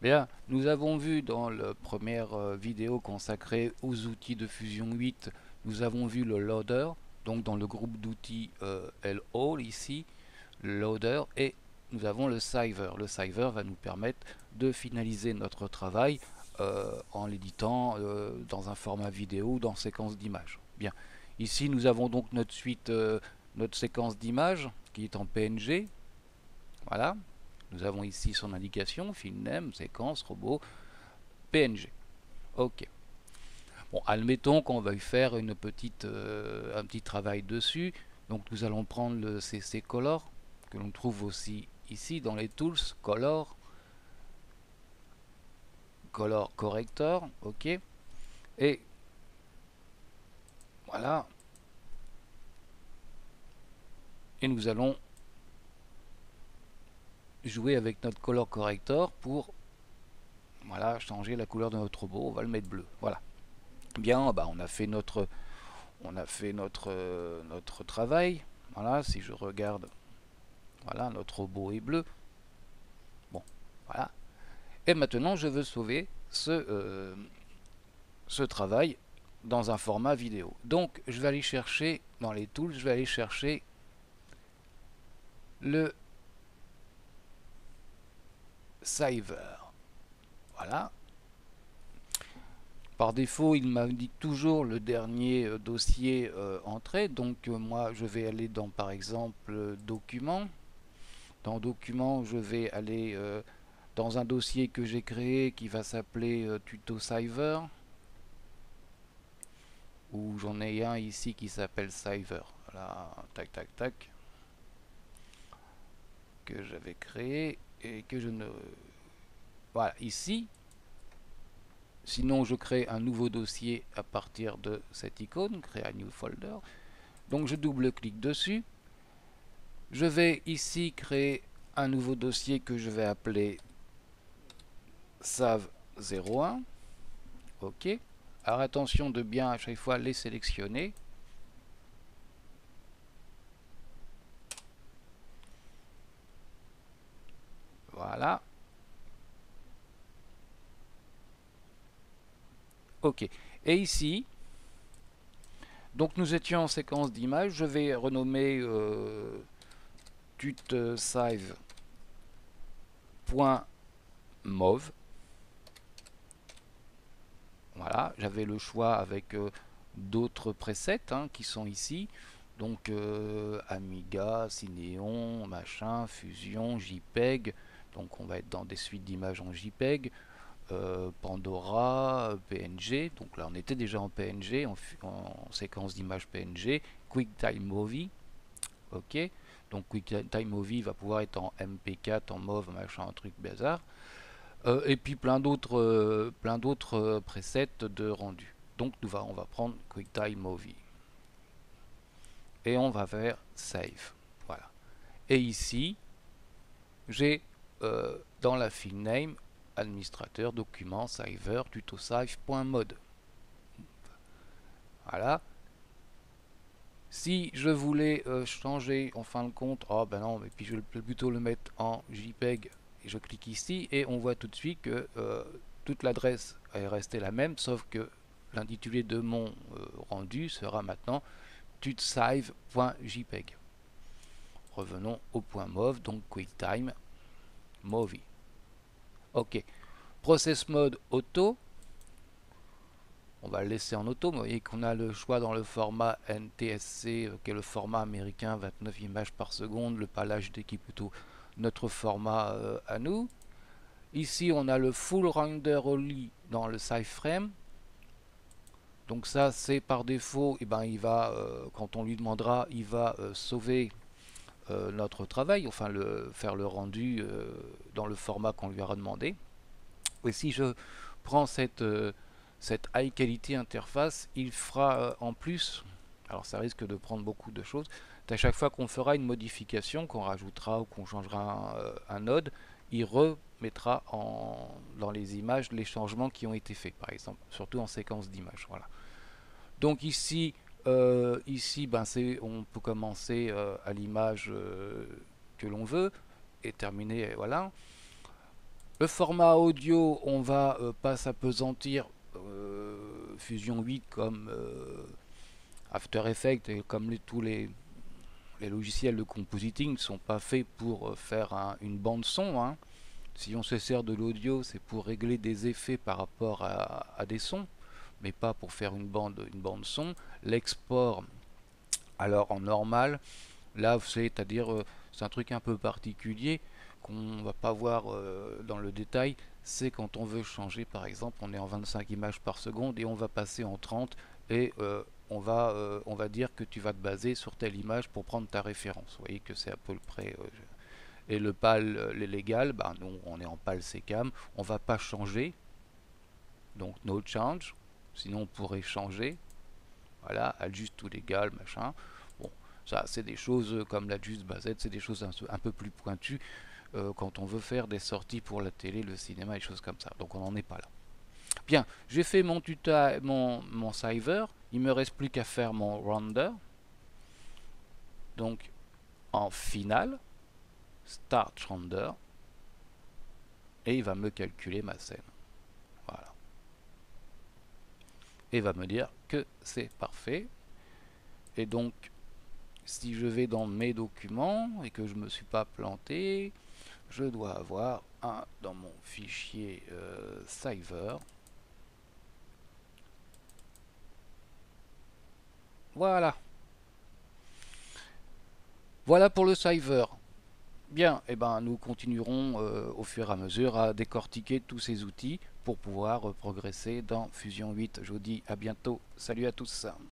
Bien, nous avons vu dans la première vidéo consacrée aux outils de Fusion 8, nous avons vu le loader, donc dans le groupe d'outils LO ici, le loader, et nous avons le Siver. Le Siver va nous permettre de finaliser notre travail en l'éditant dans un format vidéo ou dans séquence d'images. Bien, ici nous avons donc notre suite, notre séquence d'images qui est en PNG, voilà. Nous avons ici son indication, file name, séquence, robot, PNG. Ok. Bon, admettons qu'on va y faire un petit travail dessus. Donc nous allons prendre le CC Color, que l'on trouve aussi ici dans les tools, Color, Color Corrector, ok. Et voilà. Et nous allons jouer avec notre Color Corrector pour voilà, changer la couleur de notre robot. On va le mettre bleu. Voilà. Bien, bah, on a fait notre travail. Voilà, si je regarde, voilà, notre robot est bleu. Bon, voilà. Et maintenant, je veux sauver ce travail dans un format vidéo. Donc, je vais aller chercher dans les tools, je vais aller chercher le Saver. Voilà. Par défaut, il m'indique toujours le dernier dossier entré. Donc, moi, je vais aller dans, par exemple, Documents. Dans Documents, je vais aller dans un dossier que j'ai créé qui va s'appeler Tuto Saver, où j'en ai un ici qui s'appelle Saver. Voilà, tac tac tac, que j'avais créé et que je ne... Voilà, ici. Sinon, je crée un nouveau dossier à partir de cette icône, créer un new folder. Donc, je double-clique dessus. Je vais ici créer un nouveau dossier que je vais appeler Sav01. OK. Alors attention de bien à chaque fois les sélectionner. Voilà. OK. Et ici, donc nous étions en séquence d'images. Je vais renommer tutsave.mov. Voilà, j'avais le choix avec d'autres presets hein, qui sont ici. Donc Amiga, Cinéon, machin, Fusion, JPEG. Donc on va être dans des suites d'images en JPEG. Pandora, PNG. Donc là on était déjà en PNG, en séquence d'images PNG. QuickTime Movie. Ok. Donc QuickTime Movie va pouvoir être en MP4, en MOV, machin, un truc bizarre. Et puis plein d'autres presets de rendu. Donc on va prendre QuickTime Movie et on va faire Save. Voilà. Et ici, j'ai dans la file name administrateur document saver tutosave.mode. Voilà. Si je voulais changer en fin de compte, oh ben non, mais puis je peux plutôt le mettre en JPEG et je clique ici et on voit tout de suite que toute l'adresse est restée la même, sauf que l'intitulé de mon rendu sera maintenant tutsave.jpeg. Revenons au point mov, donc QuickTime Movie. Ok. Process mode auto. On va le laisser en auto, mais vous voyez qu'on a le choix dans le format NTSC, qui est le format américain, 29 images par seconde, le PAL HD qui est plutôt notre format à nous. Ici, on a le full render only dans le size frame. Donc ça, c'est par défaut, et ben, il va, quand on lui demandera, il va sauver notre travail, enfin faire le rendu dans le format qu'on lui aura demandé. Et si je prends cette high quality interface, il fera en plus, alors ça risque de prendre beaucoup de choses, à chaque fois qu'on fera une modification, qu'on rajoutera ou qu'on changera un node, il remettra dans les images les changements qui ont été faits, par exemple, surtout en séquence d'images. Voilà. Donc ici ben on peut commencer à l'image que l'on veut et terminer, voilà. Le format audio, on va pas s'apesantir. Fusion 8 comme After Effects et comme tous les logiciels de compositing ne sont pas faits pour faire une bande son. Hein. Si on se sert de l'audio, c'est pour régler des effets par rapport à des sons, mais pas pour faire une bande son. L'export, alors en normal, là c'est-à-dire c'est un truc un peu particulier qu'on va pas voir dans le détail. C'est quand on veut changer, par exemple, on est en 25 images par seconde et on va passer en 30 et on va dire que tu vas te baser sur telle image pour prendre ta référence. Vous voyez que c'est à peu près et le PAL, les légal, ben nous on est en PAL SECAM, on va pas changer, donc no change, sinon on pourrait changer, voilà, adjust to légal, machin. Bon, ça c'est des choses comme l'adjust basette, c'est des choses un peu plus pointues quand on veut faire des sorties pour la télé, le cinéma et choses comme ça. Donc on n'en est pas là. Bien, j'ai fait mon Cyver, il me reste plus qu'à faire mon render. Donc en finale, start render, et il va me calculer ma scène. Voilà. Et va me dire que c'est parfait. Et donc, si je vais dans mes documents et que je ne me suis pas planté, je dois avoir dans mon fichier Cyver. Voilà. Voilà pour le Cyver. Bien, et ben nous continuerons au fur et à mesure à décortiquer tous ces outils pour pouvoir progresser dans Fusion 8. Je vous dis à bientôt. Salut à tous.